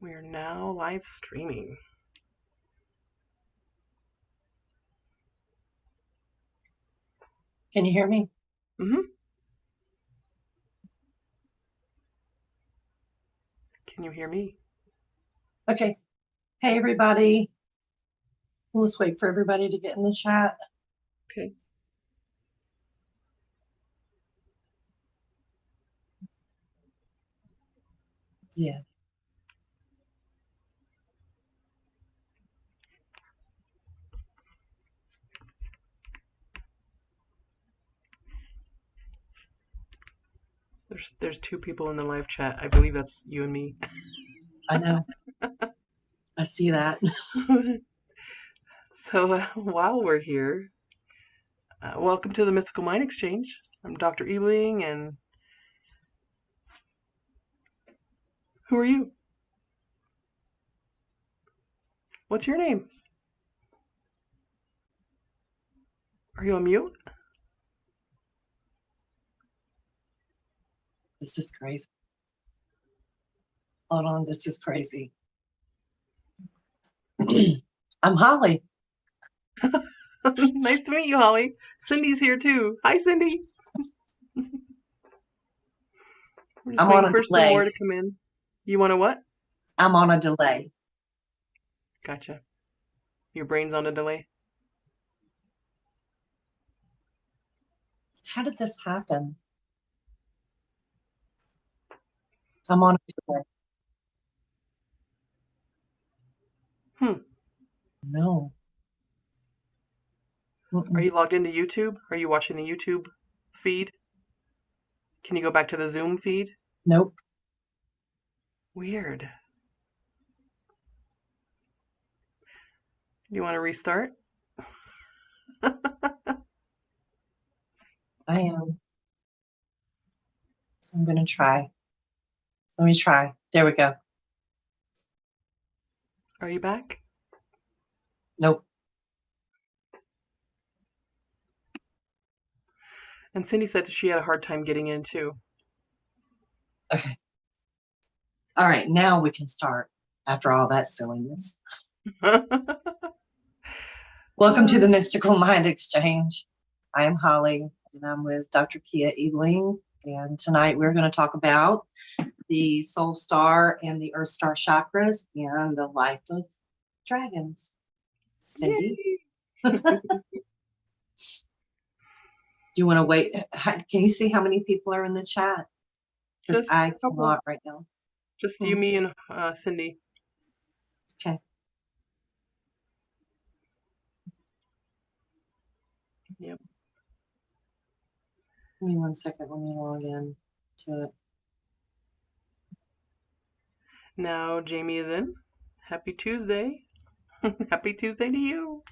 We are now live streaming. Can you hear me? Mm-hmm. Can you hear me? Okay. Hey, everybody. Let's wait for everybody to get in the chat. Okay. Yeah. There's two people in the live chat. I believe that's you and me. I know. I see that. So while we're here, welcome to the Mystical Mind Exchange. I'm Dr. Ebeling, and who are you? What's your name? Are you on mute? This is crazy. Hold on. This is crazy. I'm Holly. Nice to meet you, Holly. Cindy's here too. Hi, Cindy. We're just I'm on waiting a for some more delay. to come in. You want to what? I'm on a delay. Gotcha. Your brain's on a delay. How did this happen? I'm on a delay. No. Are you logged into YouTube? Are you watching the YouTube feed? Can you go back to the Zoom feed? Nope. Weird. You want to restart? I am. I'm going to try. Let me try. There we go. Are you back? Nope. And Cindy said that she had a hard time getting in too. Okay. All right. Now we can start after all that silliness. Welcome to the Mystical Mind Exchange. I am Holly, and I'm with Dr. Cija Ebeling. And tonight we're going to talk about the Soul Star and the Earth Star chakras and the life of dragons. Cindy, do you want to wait? Can you see how many people are in the chat? Because Just I a couple. cannot right now. Just you, me, and Cindy. Okay. Yep. Give me 1 second. Let me log in to it. Now Jamie is in. Happy Tuesday. Happy Tuesday to you.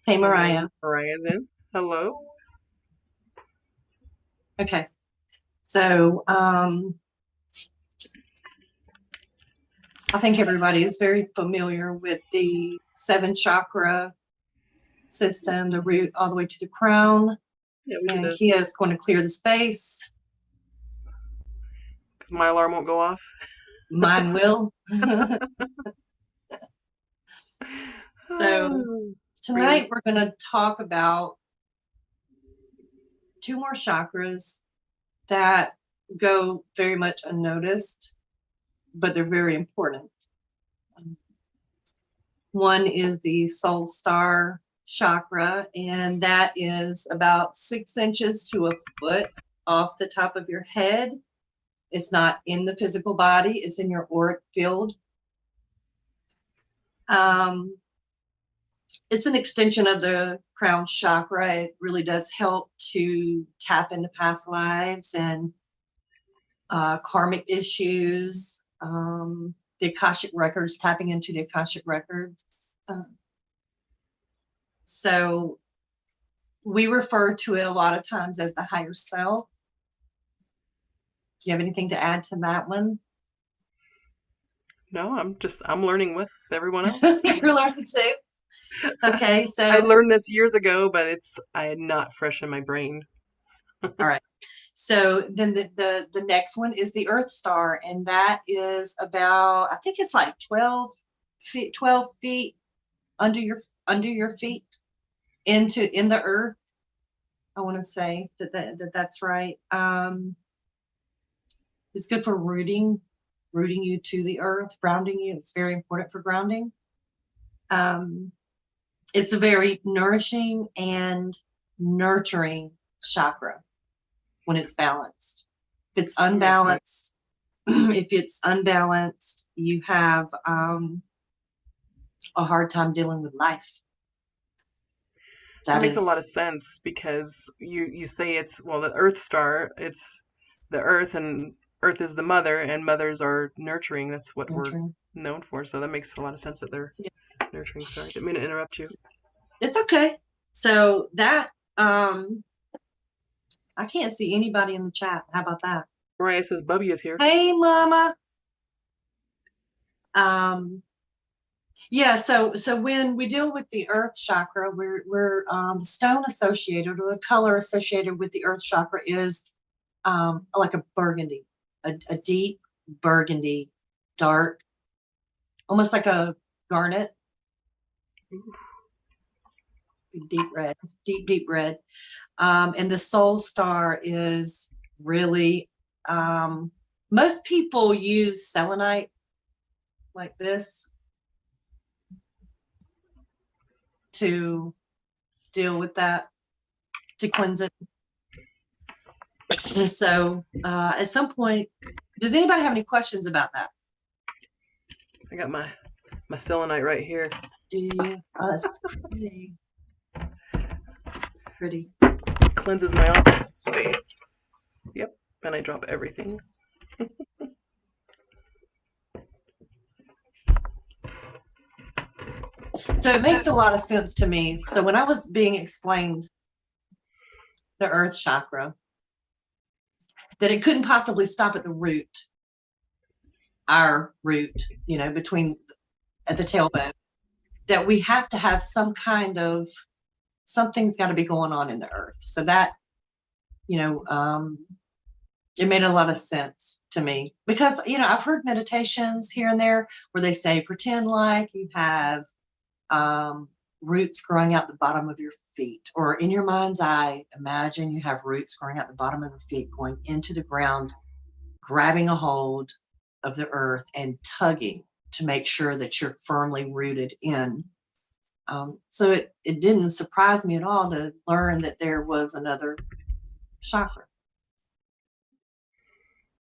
Hey, Mariah. Mariah's in. Hello. Okay. So, I think everybody is very familiar with the 7 chakra system, the root all the way to the crown. Yeah, we and did Cija is going to clear the space. Because my alarm won't go off. Mine will. So tonight we're going to talk about 2 more chakras that go very much unnoticed, but they're very important. One is the Soul Star chakra, and that is about 6 inches to a foot off the top of your head. It's not in the physical body, it's in your auric field. It's an extension of the crown chakra. It really does help to tap into past lives and karmic issues, the Akashic records, tapping into the Akashic records. So we refer to it a lot of times as the higher self. Do you have anything to add to that one? No, I'm learning with everyone else. You're learning too? Okay, so I learned this years ago, but I'm not fresh in my brain. all right. So then the next one is the Earth Star, and that is about, I think it's like 12 feet under your feet in the earth. I want to say that's right. It's good for rooting you to the earth, grounding you. It's very important for grounding. It's a very nourishing and nurturing chakra when it's balanced. If it's unbalanced, you have a hard time dealing with life. That makes a lot of sense, because you say it's, well, the Earth Star, it's the Earth, and Earth is the mother, and mothers are nurturing. That's what nurturing. We're known for. So that makes a lot of sense that they're nurturing. Sorry, didn't mean to interrupt you. It's okay. So that I can't see anybody in the chat. How about that? Mariah says Bubby is here. Hey, Mama. Yeah, so when we deal with the earth chakra, we're the stone associated, or the color associated with the earth chakra is like a burgundy, a deep burgundy, dark, almost like a garnet. Deep red, deep red. And the soul star is really, most people use selenite like this to deal with that, to cleanse it. And so at some point, does anybody have any questions about that? I got my selenite right here. Do you? Oh, that's pretty. It's pretty. Cleanses my office space. Yep, and I drop everything. So it makes a lot of sense to me. So when I was being explained the earth chakra, that it couldn't possibly stop at the root, our root, between at the tailbone, that we have to have some kind of, something's got to be going on in the earth. So that, it made a lot of sense to me, because, I've heard meditations here and there where they say, pretend like you have roots growing out the bottom of your feet, or in your mind's eye, imagine you have roots growing out the bottom of your feet, going into the ground, grabbing a hold of the earth and tugging to make sure that you're firmly rooted in. So it didn't surprise me at all to learn that there was another chakra.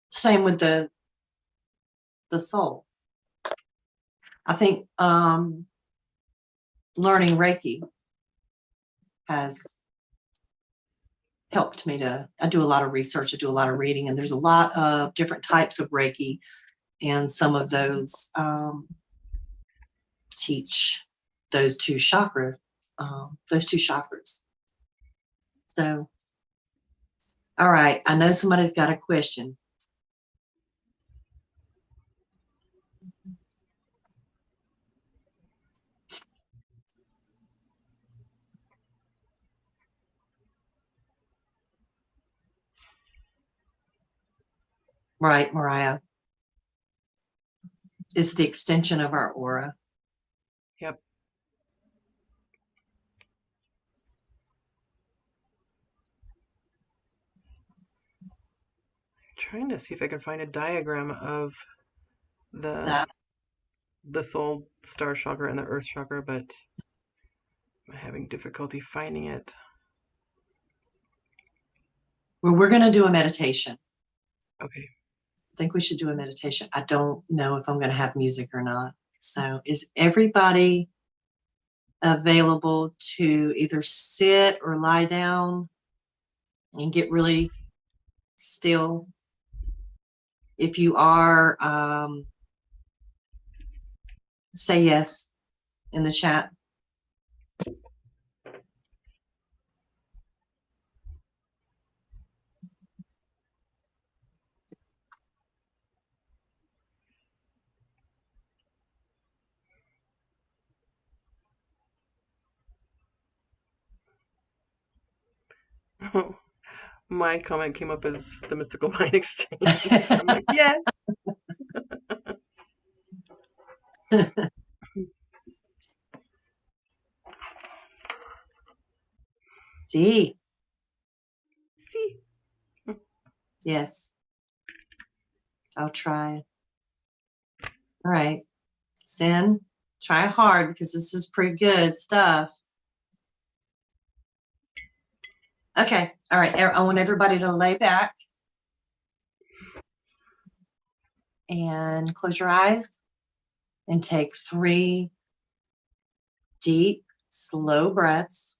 Same with the soul. I think learning Reiki has helped me I do a lot of research, I do a lot of reading, and there's a lot of different types of Reiki, and some of those teach those two chakras. So, all right, I know somebody's got a question. Right, Mariah. It's the extension of our aura. Yep. Trying to see if I can find a diagram of the soul star chakra and the earth chakra, but I'm having difficulty finding it. Well, we're going to do a meditation. Okay. I think we should do a meditation. I don't know if I'm going to have music or not. So is everybody available to either sit or lie down and get really still? If you are, say yes in the chat. My comment came up as the mystical mind exchange. I'm like, yes. Gee, See. yes, I'll try. All right, Sin, try hard because this is pretty good stuff. Okay, all right. I want everybody to lay back and close your eyes and take 3 deep, slow breaths.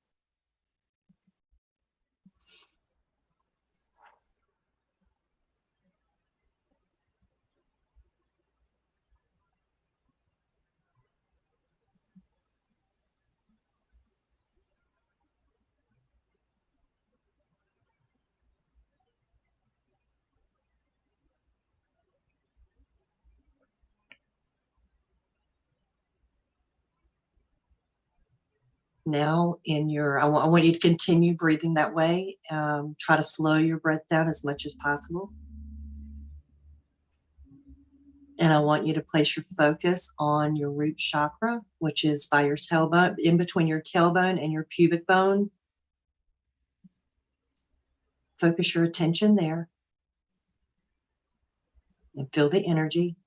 Now, I want you to continue breathing that way. Try to slow your breath down as much as possible. And I want you to place your focus on your root chakra, which is by your tailbone, in between your tailbone and your pubic bone. Focus your attention there and feel the energy.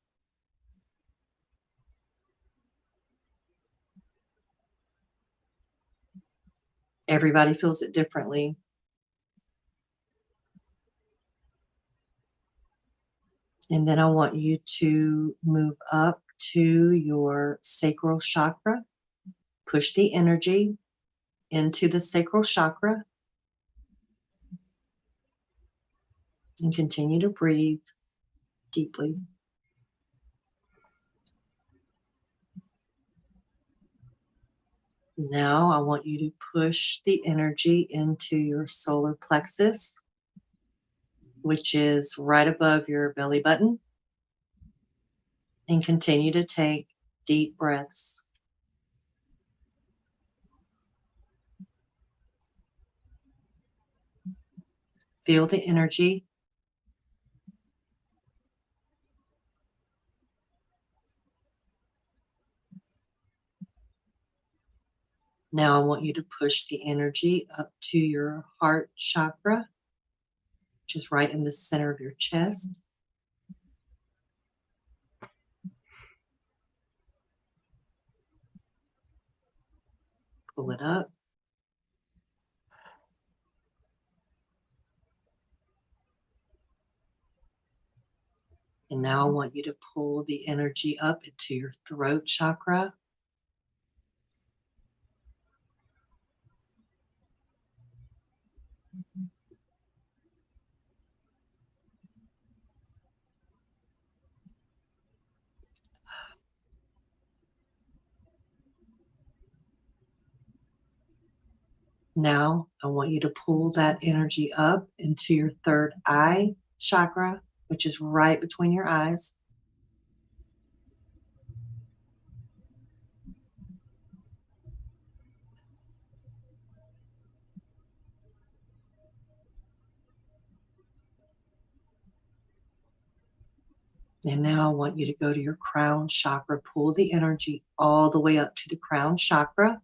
Everybody feels it differently. And then I want you to move up to your sacral chakra. Push the energy into the sacral chakra and continue to breathe deeply. Now I want you to push the energy into your solar plexus, which is right above your belly button, and continue to take deep breaths. Feel the energy. Now I want you to push the energy up to your heart chakra, which is right in the center of your chest. Pull it up. And now I want you to pull the energy up into your throat chakra. Now I want you to pull that energy up into your third eye chakra, which is right between your eyes. And now I want you to go to your crown chakra, pull the energy all the way up to the crown chakra.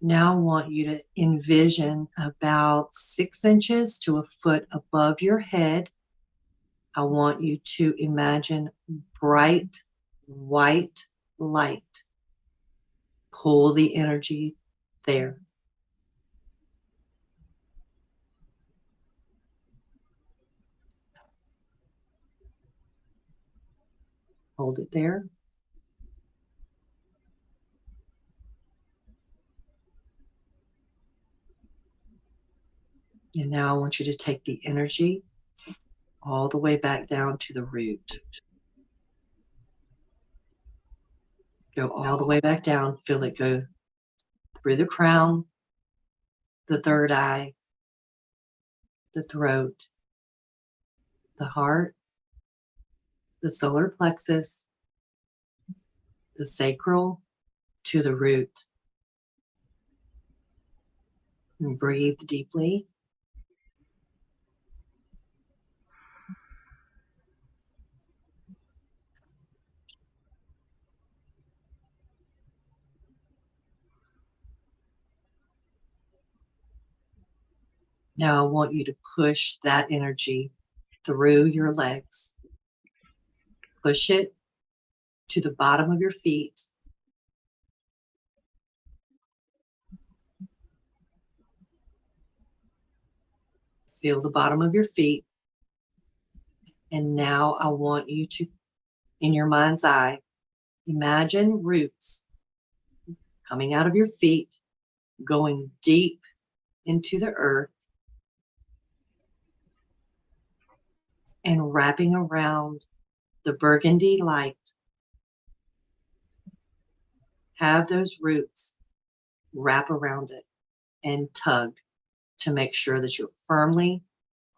Now I want you to envision about 6 inches to a foot above your head. I want you to imagine bright white light. Pull the energy there. Hold it there. And now I want you to take the energy all the way back down to the root. Go all the way back down. Feel it go through the crown, the third eye, the throat, the heart, the solar plexus, the sacral to the root. And breathe deeply. Now I want you to push that energy through your legs. Push it to the bottom of your feet. Feel the bottom of your feet. And now I want you to, in your mind's eye, imagine roots coming out of your feet, going deep into the earth, and wrapping around the burgundy light. Have those roots wrap around it and tug to make sure that you're firmly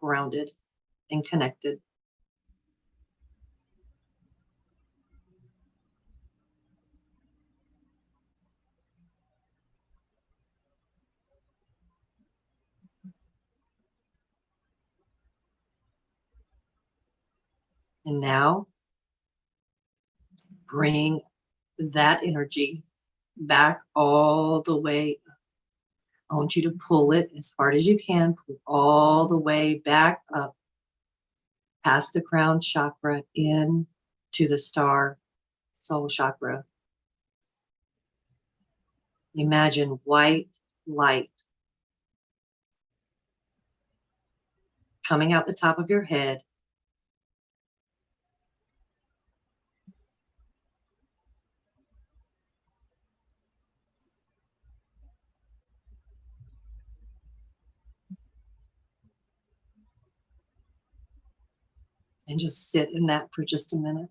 grounded and connected. And now bring that energy back all the way. I want you to pull it as hard as you can, pull all the way back up past the crown chakra in to the star soul chakra. Imagine white light coming out the top of your head. And just sit in that for just a minute.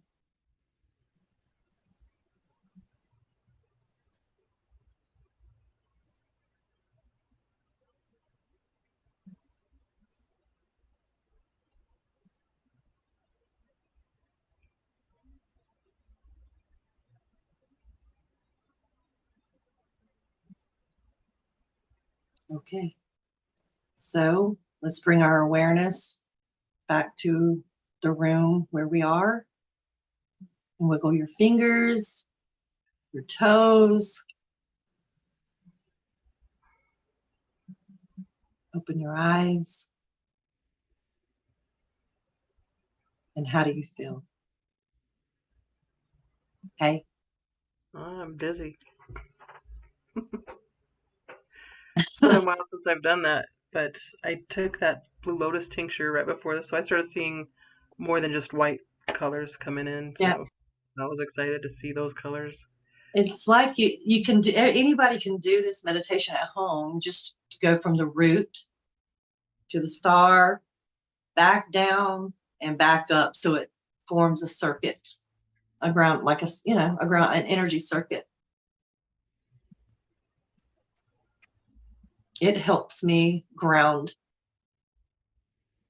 Okay. So let's bring our awareness back to the room where we are. And wiggle your fingers, your toes. Open your eyes. And how do you feel? Okay. I'm dizzy. It's been a while since I've done that, but I took that Blue Lotus tincture right before this, so I started seeing more than just white colors coming in. Yeah. So I was excited to see those colors. It's like you can do, anybody can do this meditation at home. Just go from the root to the star, back down and back up. So it forms a circuit, a ground, like an energy circuit. It helps me ground.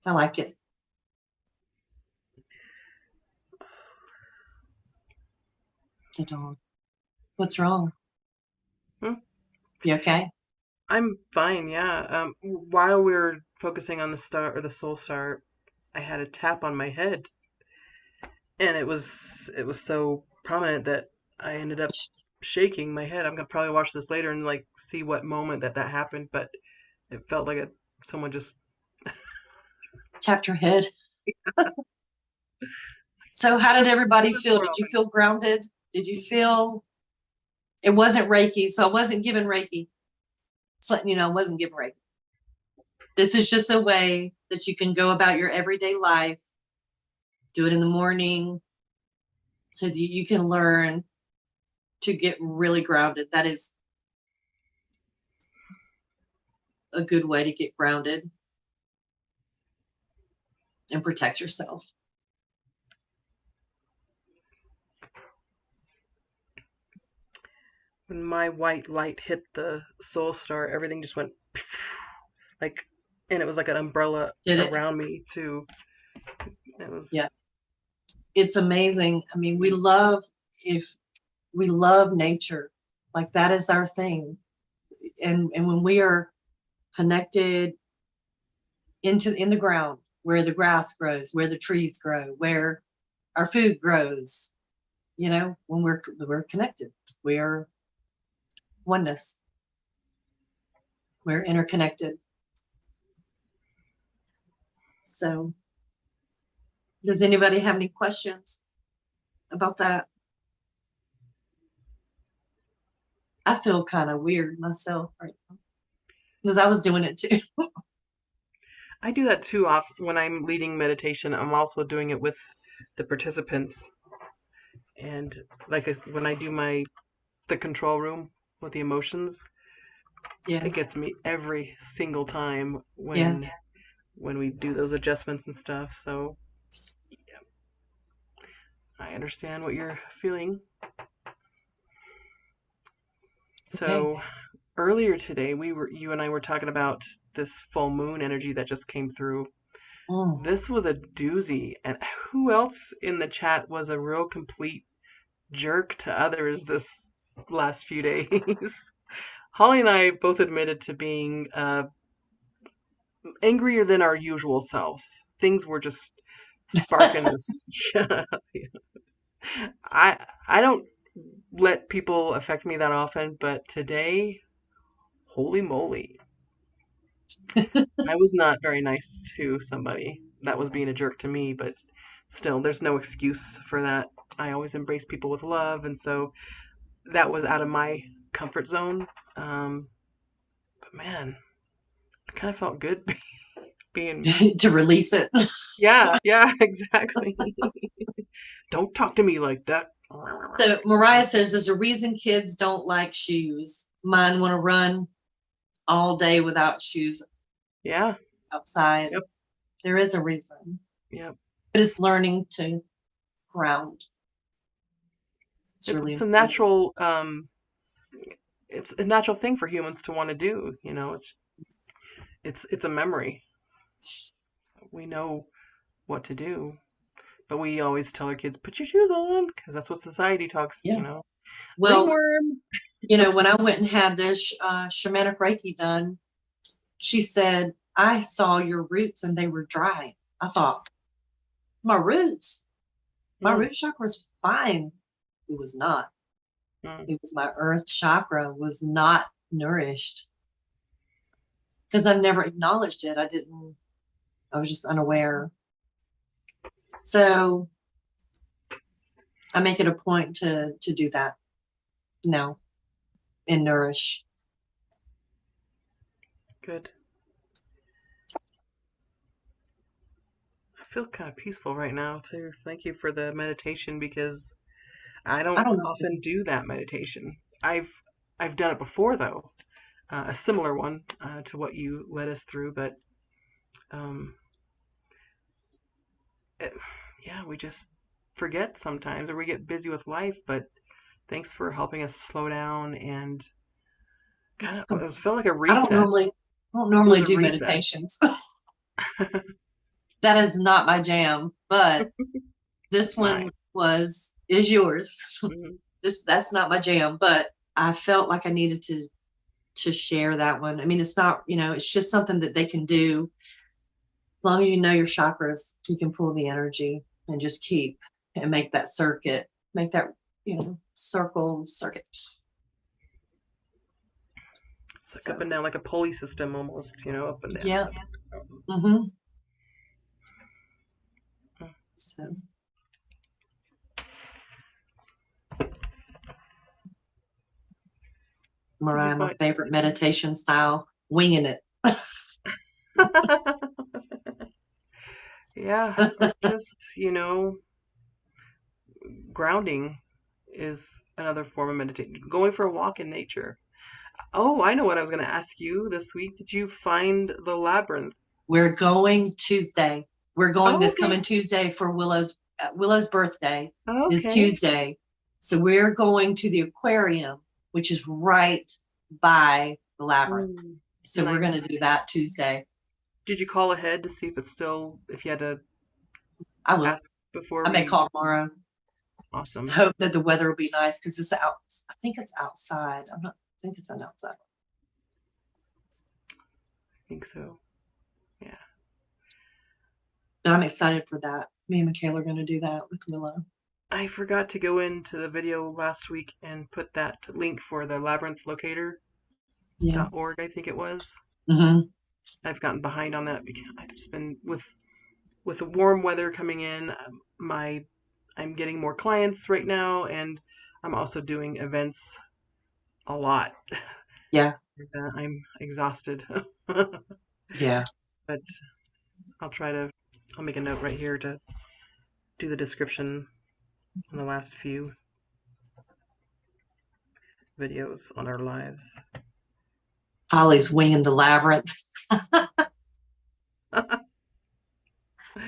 I like it. The dog. What's wrong? Hmm? You okay? I'm fine, yeah. While we were focusing on the star or the soul star, I had a tap on my head, and it was so prominent that I ended up shaking my head. I'm gonna probably watch this later and like see what moment that happened, but it felt like someone just Tapped your head. So how did everybody feel? Did you feel grounded? Did you feel it wasn't Reiki? So I wasn't given Reiki. Just letting you know, I wasn't given Reiki. This is just a way that you can go about your everyday life. Do it in the morning so that you can learn to get really grounded. That is a good way to get grounded and protect yourself. when my white light hit the soul star, everything just went like, and it was like an umbrella Did it? around me too. It Yeah. was, It's amazing. I mean, if we love nature, like that is our thing. And when we are connected in the ground where the grass grows, where the trees grow, where our food grows, when we're connected, we are oneness. We're interconnected. So, does anybody have any questions about that? I feel kind of weird myself right now because I was doing it too. I do that too off when I'm leading meditation. I'm also doing it with the participants. And like when I do the control room with the emotions, Yeah, it gets me every single time yeah. when we do those adjustments and stuff. So I understand what you're feeling. Okay. So earlier today, you and I were talking about this full moon energy that just came through. Mm. This was a doozy, and who else in the chat was a real complete jerk to others this last few days? Holly and I both admitted to being angrier than our usual selves. Things were just sparking us. I don't let people affect me that often, but today, holy moly, I was not very nice to somebody that was being a jerk to me, but still, there's no excuse for that. I always embrace people with love, and so that was out of my comfort zone. Um, but man, I kind of felt good being, To release it. yeah, yeah, exactly. Don't talk to me like that. So Mariah says there's a reason kids don't like shoes. Mine want to run all day without shoes Yeah, outside. yep, There is a reason. yep. But it's learning to ground. It's really It's a important. natural, it's a natural thing for humans to want to do. It's a memory. We know what to do. But we always tell our kids, put your shoes on, because that's what society talks, Yeah. Well, ringworm. when I went and had this shamanic Reiki done, she said, I saw your roots and they were dry. I thought, my roots, my Mm, root chakra was fine. It was not. mm. It was my earth chakra was not nourished because I never acknowledged it. I was just unaware. So I make it a point to do that now and nourish. Good. I feel kind of peaceful right now, too. Thank you for the meditation because I I don't don't know. often do that meditation. I've done it before, though, a similar one to what you led us through, but um, it, yeah, we just forget sometimes or we get busy with life, but thanks for helping us slow down and kind of it felt like a I don't reset. normally I don't It was normally a do reset. meditations. That is not my jam, but this That's mine. one is yours. Hmm. That's not my jam, but I felt like I needed to share that one. I mean, it's not, it's just something that they can do. As long as you know your chakras, you can pull the energy and just keep and make that circuit, make that, circuit. It's like up So and down, like a pulley system almost, up and down. yeah. Up and down. Mm-hmm. So Did you Mariah, my find? favorite meditation style, winging it. Yeah, or just, grounding is another form of meditation. Going for a walk in nature. Oh, I know what I was going to ask you this week. Did you find the labyrinth? We're going Tuesday. We're going Oh, this okay. coming Tuesday for Willow's birthday is Okay. Tuesday. So we're going to the aquarium, which is right by the labyrinth. Mm, So we're going nice. to do that Tuesday. Did you call ahead to see if it's still, if you had to I will. ask before I may we. call tomorrow. Awesome. Hope that the weather will be nice because it's out. I think it's outside. I think it's an outside. I think so. Yeah. But I'm excited for that. Me and Michaela are going to do that with Willow. I forgot to go into the video last week and put that link for the labyrinthlocator.org, Yeah. I think it was. Mm-hmm. I've gotten behind on that because I've just been with the warm weather coming in. My I'm getting more clients right now, and I'm also doing events a lot. Yeah. I'm exhausted, Yeah. but I'll try to. I'll make a note right here to do the description on the last few videos on our lives. Holly's winging the labyrinth.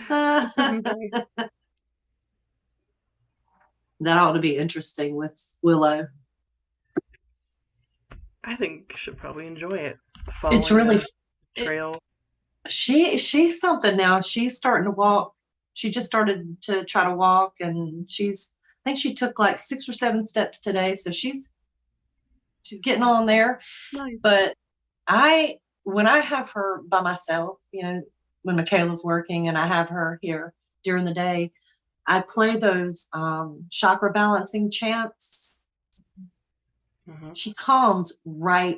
Nice. That ought to be interesting with Willow. I think she'll probably enjoy it. It's Following really the it, trail. she's something now. She's starting to walk. She just started to try to walk, and I think she took like 6 or 7 steps today. So she's getting on there. Nice. But when I have her by myself, when Michaela's working and I have her here during the day, I play those chakra balancing chants. Mm-hmm. She calms right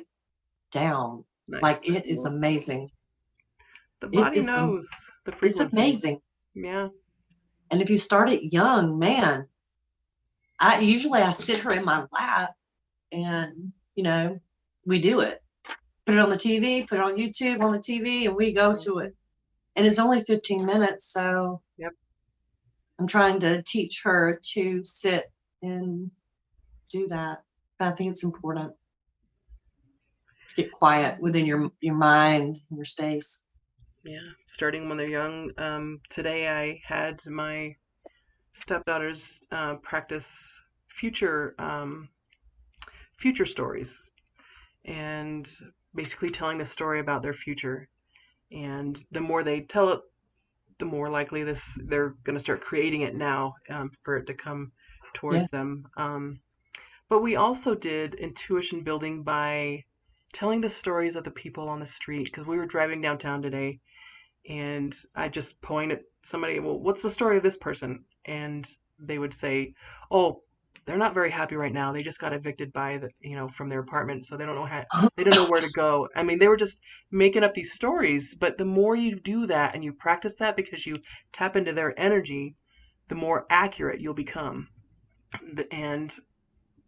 down. Like Nice. it is amazing. The It body is knows the it's frequencies. amazing. Yeah. And if you start it young, man, I sit her in my lap and we do it. Put it on the TV, put it on YouTube on the TV, and we go to it. And it's only 15 minutes, so Yep. I'm trying to teach her to sit and do that. But I think it's important to get quiet within your mind and your space. Yeah. Starting when they're young. Today I had my stepdaughters practice future future stories and basically telling the story about their future. And the more they tell it, the more likely they're going to start creating it now for it to come Yeah. towards them. But we also did intuition building by telling the stories of the people on the street because we were driving downtown today, and I just point at somebody. Well, what's the story of this person? And they would say, "Oh, they're not very happy right now. They just got evicted by from their apartment, so they don't know where to go." I mean, they were just making up these stories. But the more you do that and you practice that because you tap into their energy, the more accurate you'll become. And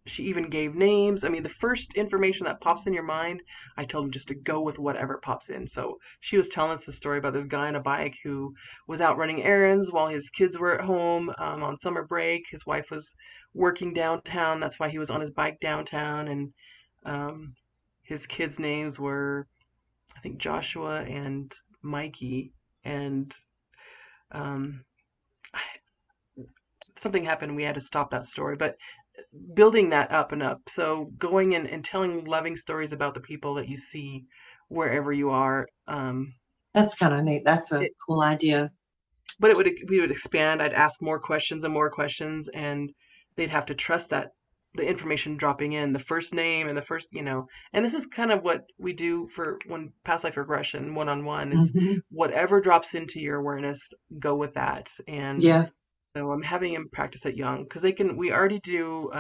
she even gave names. I mean, the first information that pops in your mind, I told him just to go with whatever pops in. So she was telling us the story about this guy on a bike who was out running errands while his kids were at home on summer break. His wife was working downtown. That's why he was on his bike downtown. And um, his kids' names were, I think, Joshua and Mikey. And um, something happened. We had to stop that story. But building that up and up. So going in and telling loving stories about the people that you see wherever you are. That's kind of neat. That's a It, cool idea. but we would expand. I'd ask more questions and more questions, and they'd have to trust that the information dropping in, the first name and the first, and this is kind of what we do for when past life regression one-on-one is Mm-hmm. whatever drops into your awareness, go with that. And Yeah. so I'm having him practice it young because we already do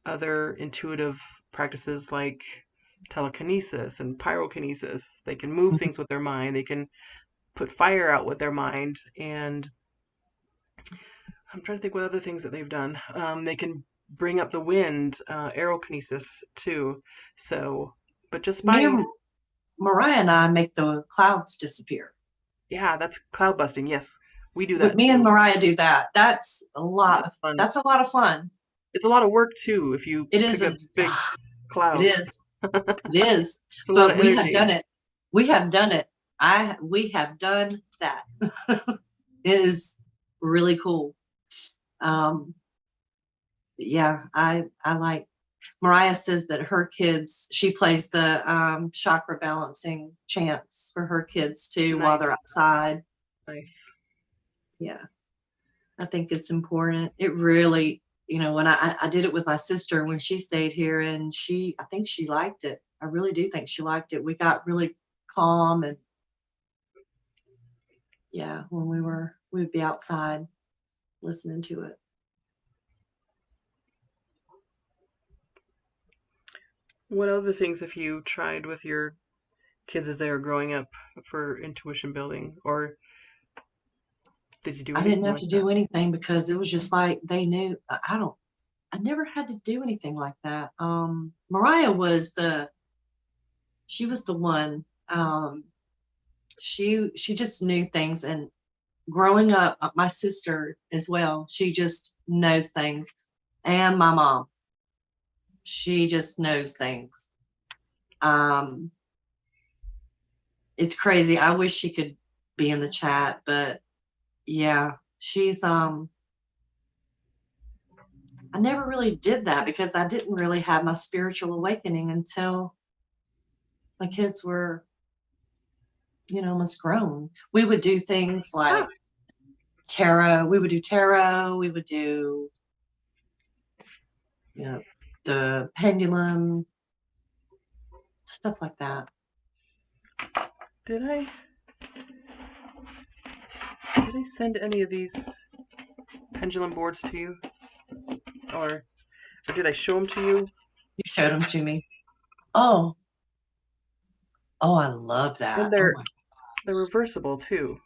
other intuitive practices like telekinesis and pyrokinesis. They can move things with their mind. They can put fire out with their mind. And I'm trying to think what other things that they've done. They can bring up the wind, aerokinesis too. So, but just Me by, and Mariah and I make the clouds disappear. yeah, that's cloud busting. Yes, we do With that me and too. Mariah do that. That's a lot. That's fun. That's a lot of fun. It's a lot of work too if you It is pick a big it cloud. is. It is. It's a lot But of we have energy. done it. We have done it. We have done that. It is really cool. Um, yeah, I like Mariah says that her kids, she plays the chakra balancing chants for her kids too while they're Nice, outside. nice. Yeah. I think it's important. It really, when I did it with my sister when she stayed here, and I think she liked it. I really do think she liked it. We got really calm, and yeah, when we'd be outside listening to it. What other things have you tried with your kids as they were growing up for intuition building, or did you do I didn't anything have like to that? do anything because it was just like they knew. I never had to do anything like that. Mariah she was the one. She just knew things, and growing up, my sister as well, she just knows things. And my mom, she just knows things. Um, it's crazy. I wish she could be in the chat, but yeah, I never really did that because I didn't really have my spiritual awakening until my kids were, almost grown. We would do things Ah, like tarot. We would do tarot. We would do, the pendulum, stuff like that. did I send any of these pendulum boards to you, or did I show them to you? You showed them to me. Oh, oh, I love And that. Oh they're my they're gosh. reversible too.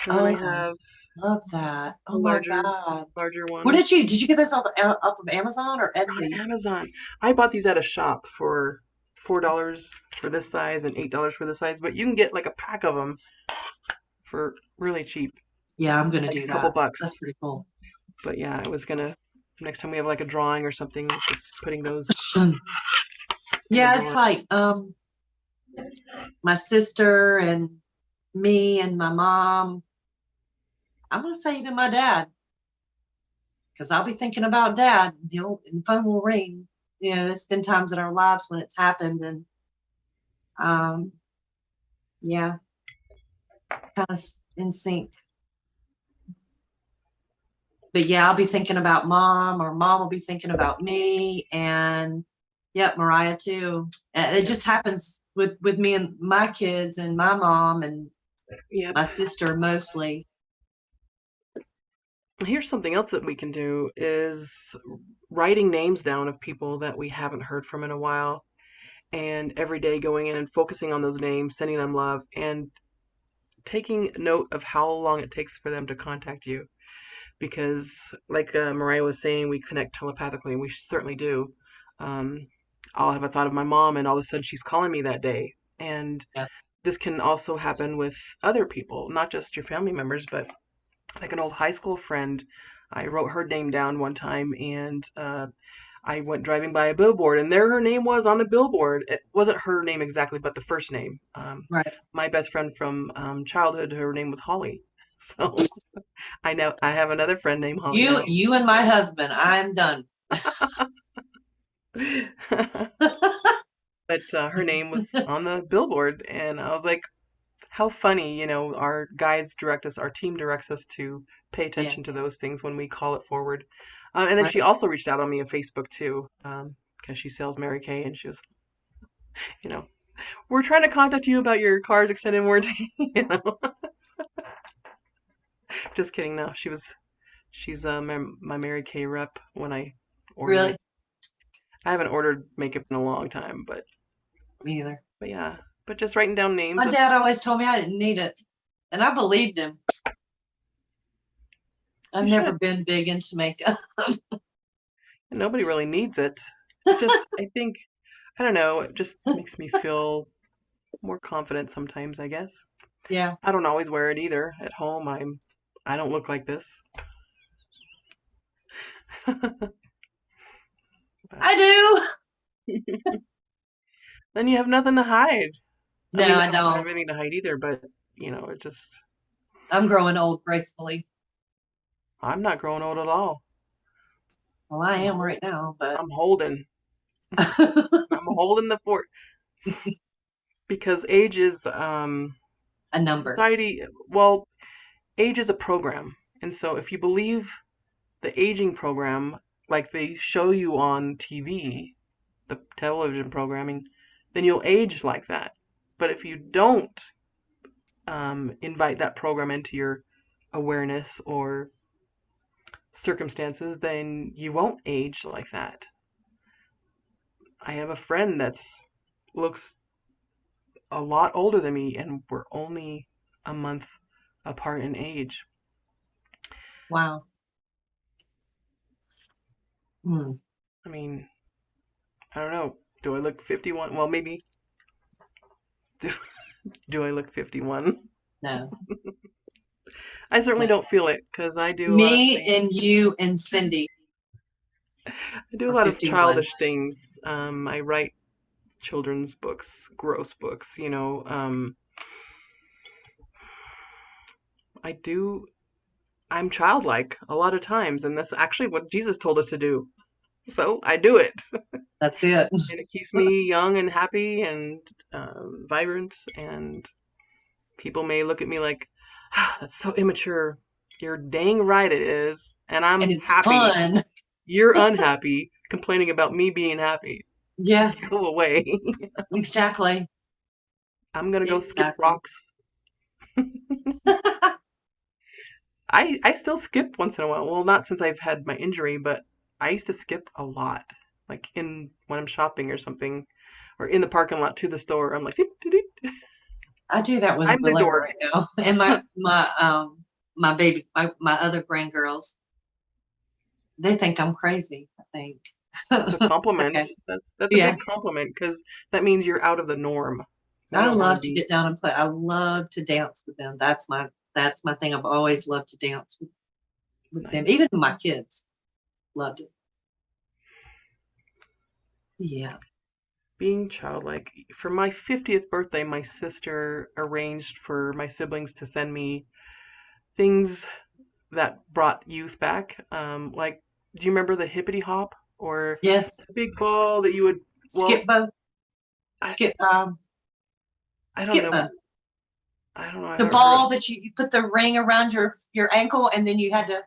And then I Oh, I have love that. a Oh my larger God. larger What one did you get those off of Amazon or on Etsy? Amazon. I bought these at a shop for $4 for this size and $8 for this size, but you can get like a pack of them for really cheap, Yeah, I'm gonna like do a couple that. bucks. That's pretty cool. But yeah, I was gonna next time we have like a drawing or something, just putting those in the Yeah, it's drawing. like my sister and me and my mom. I'm gonna say even my dad, because I'll be thinking about dad. And the phone will ring. There's been times in our lives when it's happened, and um, yeah, kind of in sync. But yeah, I'll be thinking about mom, or mom will be thinking about me, and yep, Mariah too. It Yep. just happens with me and my kids and my mom and Yep. my sister mostly. Here's something else that we can do is writing names down of people that we haven't heard from in a while, and every day going in and focusing on those names, sending them love, and taking note of how long it takes for them to contact you. Because, like Mariah was saying, we connect telepathically, and we certainly do. Um, I'll have a thought of my mom, and all of a sudden she's calling me that day. And Yeah, this can also happen with other people, not just your family members, but like an old high school friend. I wrote her name down one time, and I went driving by a billboard, and there her name was on the billboard. It wasn't her name exactly, but the first name. right. My best friend from childhood, her name was Holly. So I know I have another friend named Holly You, now. you and my husband. I'm done. But her name was on the billboard, and I was like, how funny, our guides direct us, our team directs us to pay Yeah, attention to those things when we call it forward. And then she right. also reached out on me on Facebook too, because she sells Mary Kay, and she was, you know, we're trying to contact you about your car's extended warranty. Just kidding. No, she's my Mary Kay rep when I order Really, it. I haven't ordered makeup in a long time, me neither. but yeah, but just writing down names My of dad always told me I didn't need it, and I believed him. I've you never should. been big into makeup. Nobody really needs it. It just, I think, I don't know, it just makes me feel more confident sometimes, I guess. Yeah, I don't always wear it either. At home, I don't look like this. But I do. then you have nothing to hide. I No, mean, I I don't have don't. anything to hide either, but it just, I'm growing old gracefully. I'm not growing old at all. Well, I I'm am hold, right now, but I'm holding. I'm holding the fort because age is a number. society, well, age is a program. And so if you believe the aging program, like they show you on TV, the television programming, then you'll age like that. But if you don't invite that program into your awareness or circumstances, then you won't age like that. I have a friend that's looks a lot older than me, and we're only a month apart in age. Wow. Hmm. I mean, I don't know. Do I look 51? Well, maybe. Do, do I look 51? No. I certainly No. don't feel it because I do a lot of Me things. and you and Cindy I do a are lot of 51. childish things. I write children's books, gross books, I do, I'm childlike a lot of times, and that's actually what Jesus told us to do. So I do it. That's it. And it keeps me young and happy and vibrant. And people may look at me like, ah, that's so immature. You're dang right it is. And And I'm it's happy. fun. You're unhappy, complaining about me being happy. Yeah, Go away. exactly. I'm gonna go skip Exactly. rocks. I still skip once in a while. Well, not since I've had my injury, but I used to skip a lot. Like in when I'm shopping or something, or in the parking lot to the store. I'm like, "Doot, doot, doot." I do that with I'm the Willow dork. right now. And my baby, my other grandgirls, they think I'm crazy, I think. It's a It's compliment. okay. That's a Yeah. big compliment because that means you're out of the norm. I I don't want to love to be get down and play. I love to dance with them. That's my thing. I've always loved to dance with them. nice. Even my kids loved it. Yeah. Being childlike. For my 50th birthday, my sister arranged for my siblings to send me things that brought youth back. Like, do you remember the hippity hop or Yes. the big ball that you would? Skip Well, bow. I Skip I don't skip know. bow. I don't know. I The haven't heard of. ball that you put the ring around your ankle and then you had to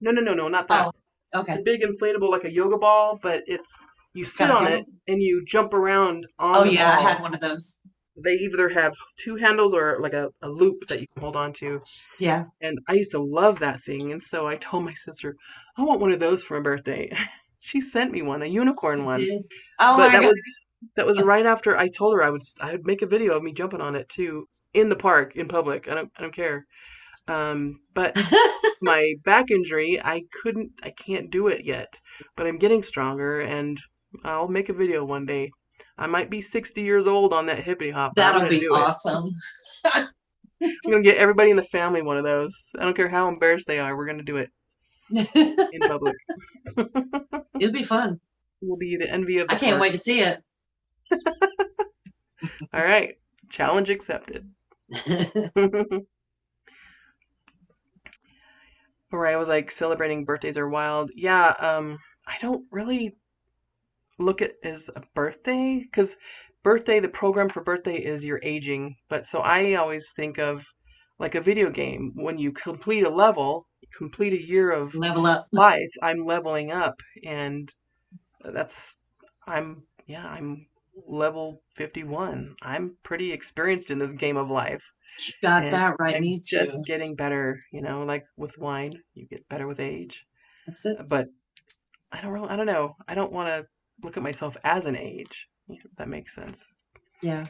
No, no, no, no, not that. oh, It's a okay. big inflatable like a yoga ball, but it's you sit Got a on it handle. and you jump around Oh on the yeah, I had ball. one of those. They either have two handles or like a loop that you can hold on to. Yeah. And I used to love that thing. And so I told my sister, I want one of those for my birthday. She sent me one, a unicorn You one. did. Oh But my God. that was right after I told her I would make a video of me jumping on it too in the park in public. I don't care. But my back injury, I can't do it yet. But I'm getting stronger and I'll make a video one day. I might be 60 years old on that hippity hop, but I'm That'll gonna be do it. awesome. I'm gonna get everybody in the family one of those. I don't care how embarrassed they are. We're gonna do it in public. It'll be fun. We'll be the envy of I the can't park. wait to see it. All right, challenge accepted. Where I was like celebrating birthdays are wild. Yeah, I don't really look at as a birthday because birthday, the program for birthday is your aging. But so I always think of like a video game. When you complete a level, you complete a year of Level up. life, I'm leveling up, and that's I'm level 51. I'm pretty experienced in this game of life, You got and that right. I'm Me just too. getting better, like with wine, you get better with age. That's it. But I don't know. I don't want to look at myself as an age, if that makes sense. Yeah.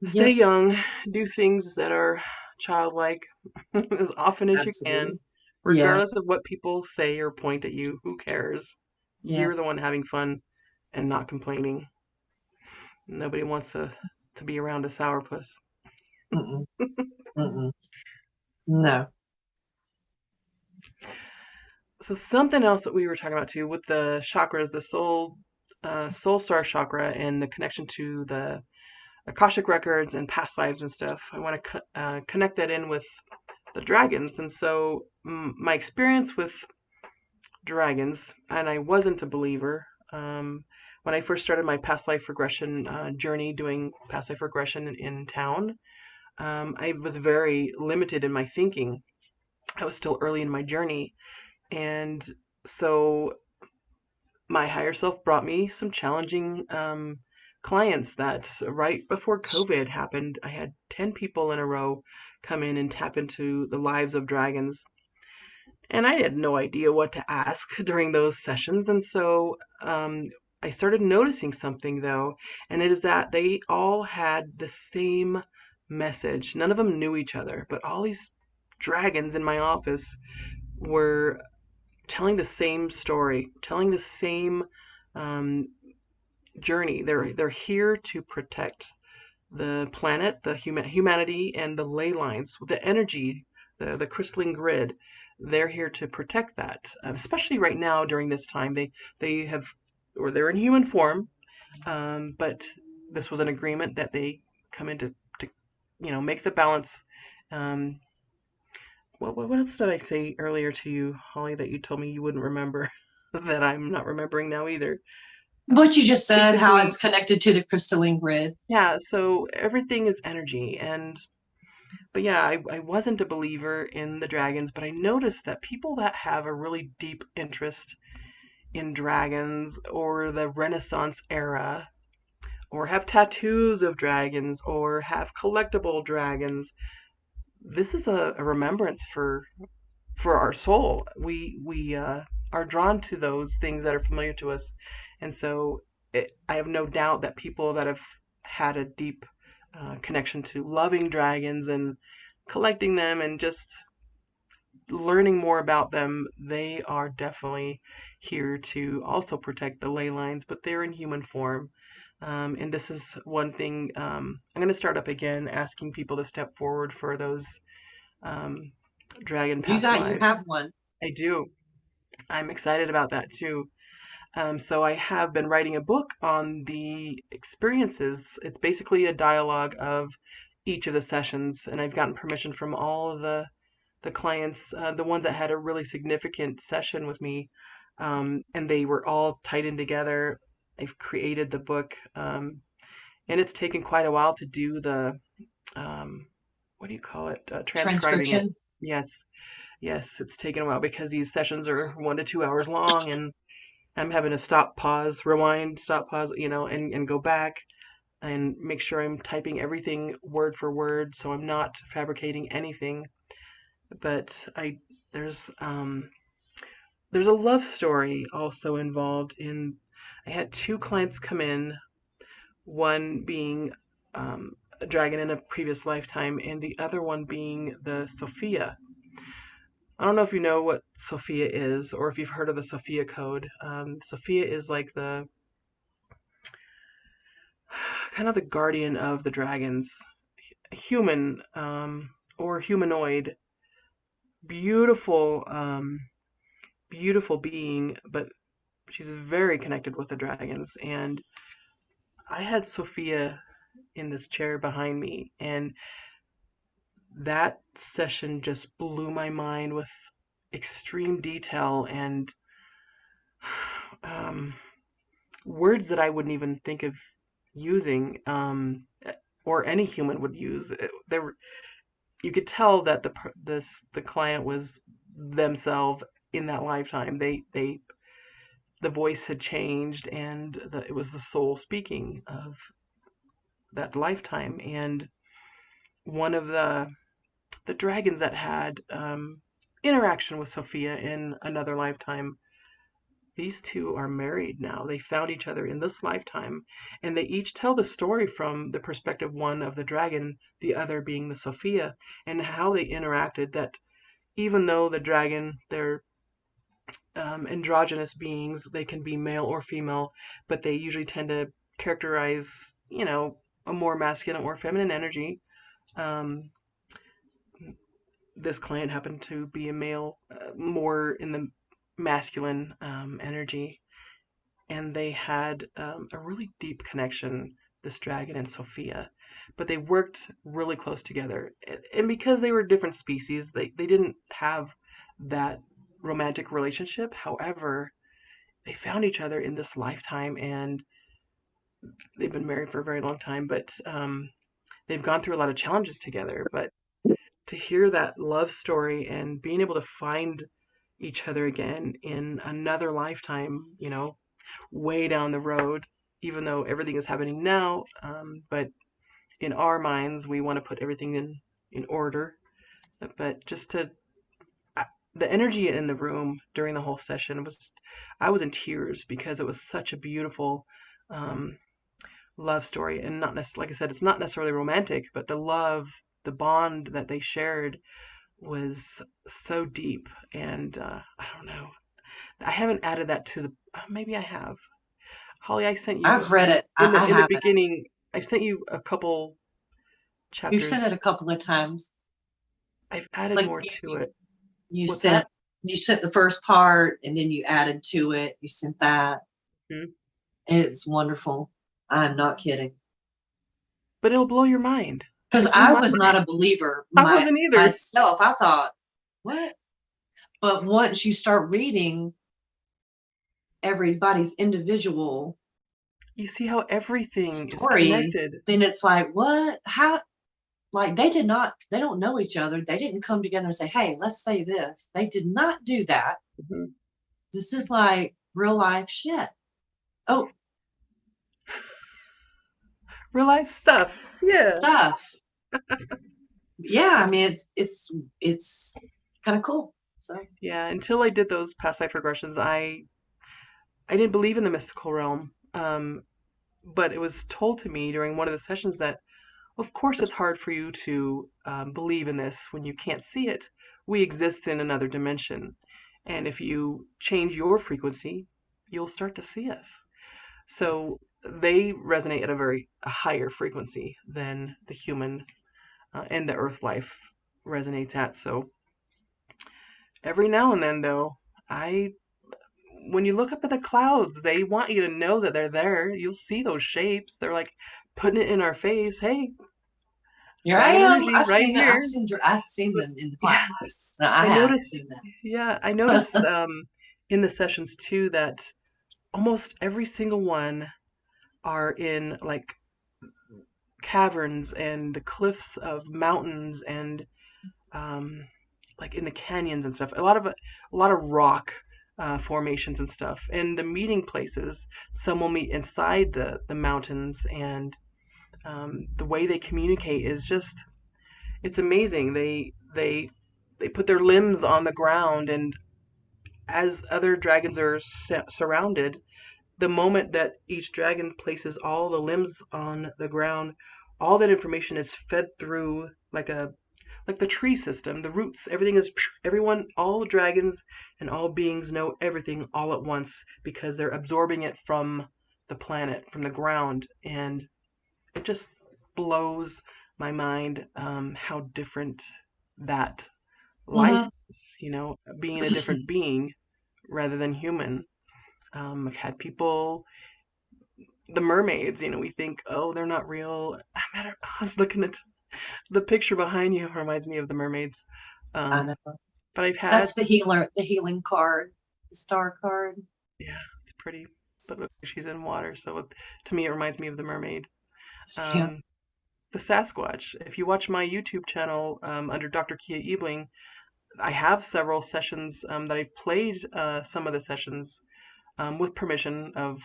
Stay Yep. young, do things that are childlike as often as you can, Absolutely. Yeah. regardless of what people say or point at you. Who cares? Yeah. You're the one having fun and not complaining. Nobody wants to be around a sourpuss. Mm-mm. Mm-mm. No. So something else that we were talking about too with the chakras, the soul star chakra, and the connection to the Akashic records and past lives and stuff. I want to connect that in with the dragons. And so my experience with dragons, and I wasn't a believer. When I first started my past life regression journey, doing past life regression in town, I was very limited in my thinking. I was still early in my journey. And so my higher self brought me some challenging clients that right before COVID happened, I had 10 people in a row come in and tap into the lives of dragons. And I had no idea what to ask during those sessions. And so I started noticing something though, and it is that they all had the same message. None of them knew each other, but all these dragons in my office were telling the same story, telling the same um, journey. They're here to protect the planet, the humanity, and the ley lines, the energy, the crystalline grid. They're here to protect that, especially right now during this time. They have, or they're in human form, but this was an agreement that they come in to make the balance. Um, what else did I say earlier to you, Holly, that you told me you wouldn't remember that I'm not remembering now either? What you just said, how Basically, it's connected to the crystalline grid. yeah, so everything is energy. But yeah, I wasn't a believer in the dragons, but I noticed that people that have a really deep interest in dragons or the Renaissance era, or have tattoos of dragons, or have collectible dragons, this is a remembrance for our soul. We are drawn to those things that are familiar to us, and so I have no doubt that people that have had a deep connection to loving dragons and collecting them and just learning more about them, they are definitely here to also protect the ley lines, but they're in human form. And this is one thing I'm going to start up again, asking people to step forward for those um, dragon past You have lives. one. I do. I'm excited about that too. So I have been writing a book on the experiences. It's basically a dialogue of each of the sessions, and I've gotten permission from all of the clients, the ones that had a really significant session with me, and they were all tied in together. I've created the book, and it's taken quite a while to do the um, what do you call it? Transcribing it. Transcription. Yes, yes, it's taken a while because these sessions are 1 to 2 hours long, and I'm having to stop, pause, rewind, stop, pause, and go back and make sure I'm typing everything word for word so I'm not fabricating anything. But there's um there's a love story also involved in I had two clients come in, one being a dragon in a previous lifetime and the other one being the Sophia. I don't know if you know what Sophia is or if you've heard of the Sophia code. Sophia is like the kind of the guardian of the dragons, human or humanoid, beautiful, beautiful being, but she's very connected with the dragons. And I had Sophia in this chair behind me, and that session just blew my mind with extreme detail and um, words that I wouldn't even think of using, or any human would use. There you could tell that the client was themselves in that lifetime. The voice had changed, and it was the soul speaking of that lifetime. And one of the dragons that had interaction with Sophia in another lifetime. These two are married now. They found each other in this lifetime, and they each tell the story from the perspective one of the dragon, the other being the Sophia, and how they interacted. That even though the dragon, they're androgynous beings, they can be male or female, but they usually tend to characterize, a more masculine or feminine energy. Um, this client happened to be a male, more in the masculine energy, and they had a really deep connection, this dragon and Sophia. But they worked really close together. And because they were different species, they didn't have that romantic relationship. However, they found each other in this lifetime and they've been married for a very long time. But they've gone through a lot of challenges together, but to hear that love story and being able to find each other again in another lifetime, way down the road, even though everything is happening now, but in our minds, we want to put everything in order. But just to the energy in the room during the whole session was, I was in tears because it was such a beautiful um, love story, and not necessarily, like I said, it's not necessarily romantic, but the love, the bond that they shared was so deep. And I don't know, I haven't added that to the. Maybe I have. Holly, I sent you I've read it. I in the haven't. beginning. I sent you a couple You've said it a chapters. couple of times. I've added Like more to you, it. you What's sent that? you sent the first part and then you added to it. You sent that. Hmm. It's wonderful. I'm not kidding. But it'll blow your mind. Because It blew I my was not mind. a believer I wasn't either. myself. I thought, what? But once you start reading everybody's individual You see how everything is story, connected. then it's like, what? How? Like they don't know each other. They didn't come together and say, hey, let's say this. They did not do that. Hmm. This is like real life shit. Oh, Real life stuff. Yeah. stuff. Yeah, I mean it's kind of cool. So Yeah. Until I did those past life regressions, I didn't believe in the mystical realm. But it was told to me during one of the sessions that, of course, it's hard for you to believe in this when you can't see it. We exist in another dimension. And if you change your frequency, you'll start to see us. So they resonate at a higher frequency than the human and the earth life resonates at. So every now and then, though, I when you look up at the clouds, they want you to know that they're there. You'll see those shapes. They're like putting it in our face. Hey, here I dragon am. energy right here. I've seen them in the Yeah, clouds. No, I I have noticed. seen Yeah, I noticed in the sessions too that almost every single one are in like caverns and the cliffs of mountains and um, like in the canyons and stuff. A lot of rock formations and stuff. And the meeting places, some will meet inside the mountains, and the way they communicate is just it's amazing. They put their limbs on the ground, and as other dragons are surrounded, the moment that each dragon places all the limbs on the ground, all that information is fed through like the tree system, the roots, everything is everyone, all dragons and all beings know everything all at once because they're absorbing it from the planet, from the ground, and it just blows my mind how different that life them. is, being a different being rather than human. I've had people, the mermaids, we think, oh, they're not real. I was looking at the picture behind you, reminds me of the mermaids. I Um, know. but I've had, That's the healing card, the star card. yeah, it's pretty, but look, she's in water, so to me, it reminds me of the mermaid. Yeah. Um, the Sasquatch. If you watch my YouTube channel under Dr. Kia Ebling, I have several sessions that I've played some of the sessions with permission of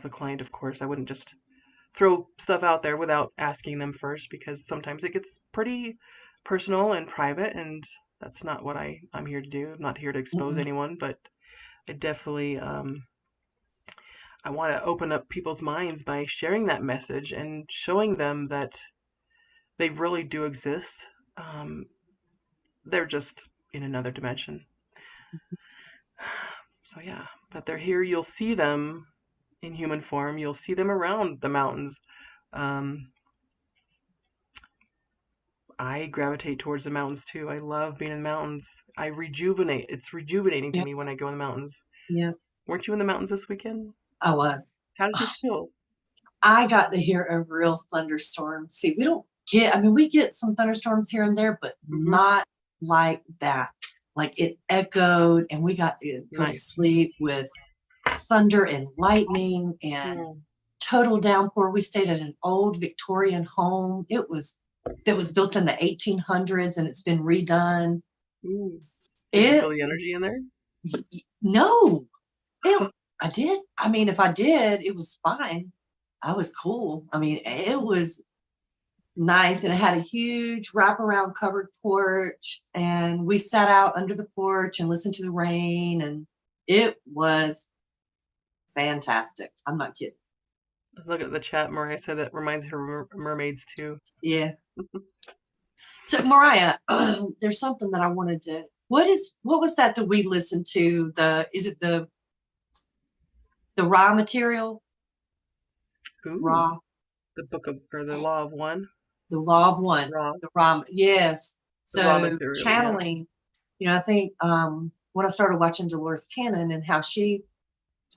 the client, of course. I wouldn't just throw stuff out there without asking them first because sometimes it gets pretty personal and private, and that's not what I'm here to do. I'm not here to expose Mm-mm. anyone, but I definitely I want to open up people's minds by sharing that message and showing them that they really do exist. Um, they're just in another dimension. So yeah, but they're here. You'll see them in human form. You'll see them around the mountains. Um, I gravitate towards the mountains too. I love being in the mountains. I rejuvenate. It's rejuvenating to Yeah. me when I go in the mountains. Yeah. Weren't you in the mountains this weekend? I was. How did you feel? I got to hear a real thunderstorm. See, we don't get, I mean, we get some thunderstorms here and there, but Hmm. not like that. Like it echoed, and we got to go to Nice. sleep with thunder and lightning and Mm. total downpour. We stayed at an old Victorian home. It was built in the 1800s and it's been redone. Ooh. Did you feel It the energy in there? no, I did. I mean, if I did, it was fine. I was cool. I mean, it was nice and it had a huge wraparound covered porch and we sat out under the porch and listened to the rain and it was fantastic. I'm not kidding. I was looking at the chat. Mariah said that reminds her of mermaids too. Yeah. So Mariah, there's something that I wanted to. What was that we listened to? Is it the raw material? Ooh, Raw, the book of or the Law of One. the law of one, Raw, the raw. Yes. the raw So material. Yeah. channeling. I think when I started watching Dolores Cannon and how she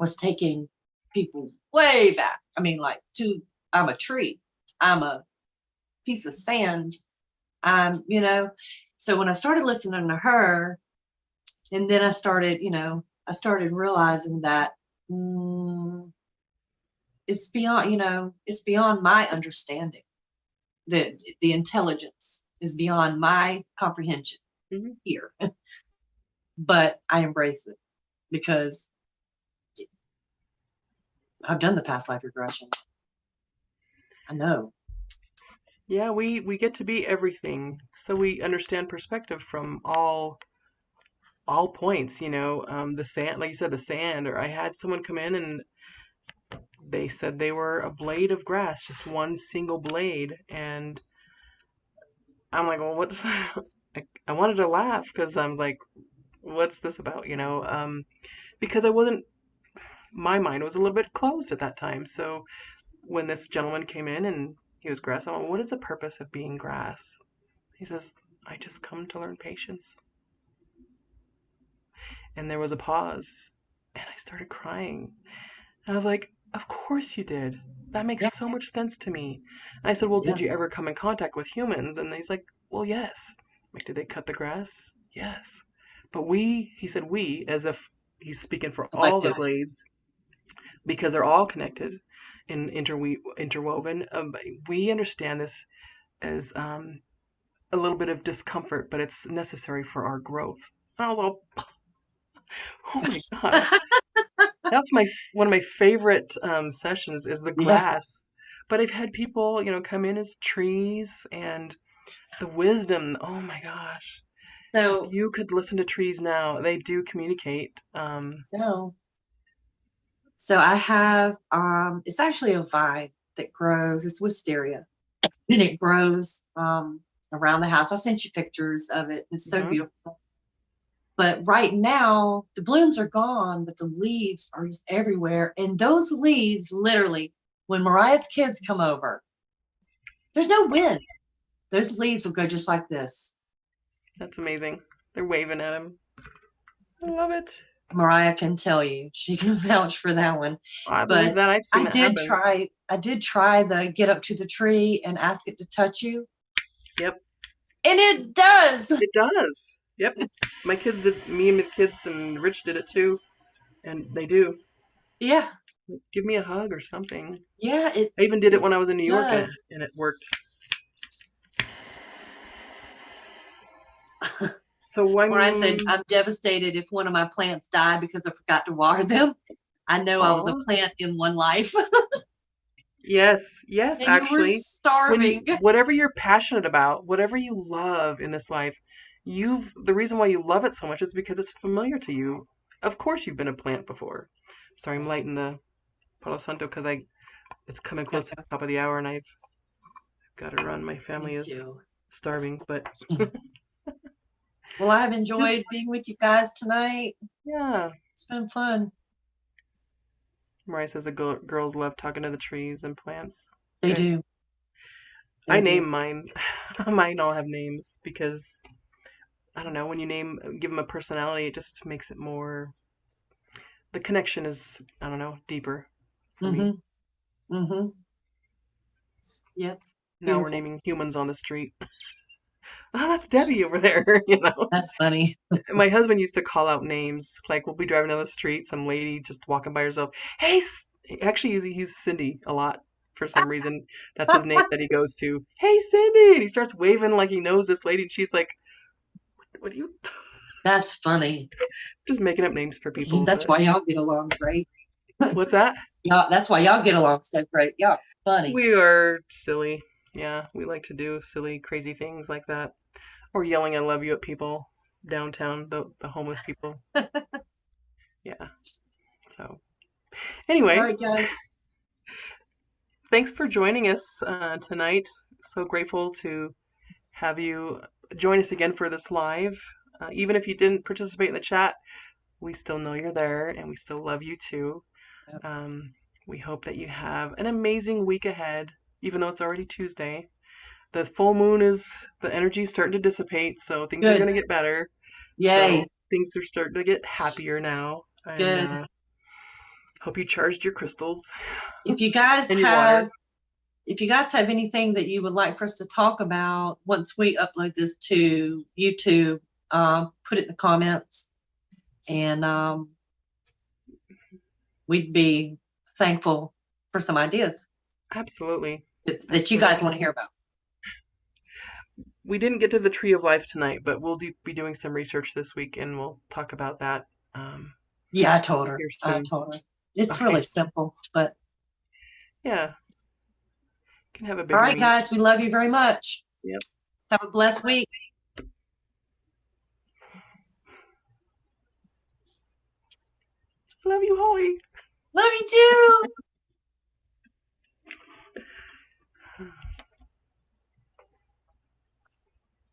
was taking people way back. I mean, like I'm a tree. I'm a piece of sand. So when I started listening to her, and then I started realizing that it's beyond my understanding. The intelligence is beyond my comprehension Mm-hmm. here, but I embrace it because I've done the past life regression. I know. Yeah, we get to be everything, so we understand perspective from all points. The sand, like you said, the sand. Or I had someone come in and they said they were a blade of grass, just one single blade, and I'm like, well, what's that? I wanted to laugh because I'm like, what's this about? Because I wasn't. My mind was a little bit closed at that time, so when this gentleman came in and he was grass, I'm like, what is the purpose of being grass? He says, I just come to learn patience. And there was a pause, and I started crying. And I was like, of course you did. That Yeah, makes so much sense to me. And I said, well, did yeah. you ever come in contact with humans? And he's like, well, yes. I'm like, did they cut the grass? Yes. But he said we, as if he's speaking for all the Collective. blades, because they're all connected and interwoven. We understand this as a little bit of discomfort, but it's necessary for our growth. And I was all, oh my gosh. That's one of my favorite sessions is the Yeah. grass. But I've had people, come in as trees and the wisdom. Oh my gosh. If So you could listen to trees now, they do communicate. no. So I have it's actually a vine that grows. It's wisteria. And it grows around the house. I sent you pictures of it. It's so Mhm. beautiful. But right now, the blooms are gone, but the leaves are just everywhere. And those leaves, literally, when Mariah's kids come over, there's no wind. Those leaves will go just like this. That's amazing. They're waving at him. I love it. Mariah can tell you. She can vouch for that one. I believe But that. I've seen that happen. I did try the get up to the tree and ask it to touch you. Yep, And it does. it does. Yep. Me and my kids and Rich did it too, and they do. Yeah. Give me a hug or something. Yeah, it I even did it it when I was in New York, and does. it worked. So Mariah said, I'm, I'm devastated if one of my plants die because I forgot to water them. I know I was a oh, plant in one life. yes, And you were actually. starving. Whatever you're passionate about, whatever you love in this life, the reason why you love it so much is because it's familiar to you. Of course you've been a plant before. Sorry, I'm lighting the Palo Santo because it's coming close to the top of the hour and I've got to run. My Me family is too. starving, but Well, I've enjoyed being with you guys tonight. yeah. It's been fun. Mariah says the girls love talking to the trees and plants. They Good. do. I They do. name mine. Mine all have names because I don't know, when you give them a personality, it just makes it more, the connection is, I don't know, deeper for me. Mm-hmm. Mm-hmm. Yep. Now we're Beautiful. naming humans on the street. Oh, that's Debbie over there. That's funny. My husband used to call out names. Like we'll be driving down the street, some lady just walking by herself. Hey, Actually, he uses Cindy a lot for some reason. That's his name that he goes to. Hey, Cindy! And he starts waving like he knows this lady, and she's like, "What are you?" That's funny. Just making up names for people. That's But why y'all get along great. what's that? Y'all, that's why y'all get along so great. Y'all funny. We are silly. Yeah, we like to do silly, crazy things like that, or yelling "I love you" at people downtown, the homeless people. Yeah. So All anyway, right, guys. thanks for joining us tonight. So grateful to have you join us again for this live. Even if you didn't participate in the chat, we still know you're there and we still love you too. Um, we hope that you have an amazing week ahead, even though it's already Tuesday. The full moon the energy is starting to dissipate, so things are going Good. to get better. So Yay. things are starting to get happier now. And Good. hope you charged your crystals If you guys and your have water. if you guys have anything that you would like for us to talk about once we upload this to YouTube, put it in the comments, and we'd be thankful for some ideas Absolutely. that you guys Absolutely. want to hear about. We didn't get to the tree of life tonight, but we'll be doing some research this week and we'll talk about that Yeah, I told her. here I soon. told her. It's Okay. really simple, but Yeah. Can have a all bigger right, meet. guys, we love you very much. Yep. Have a blessed week. Love you, Holly. Love you too.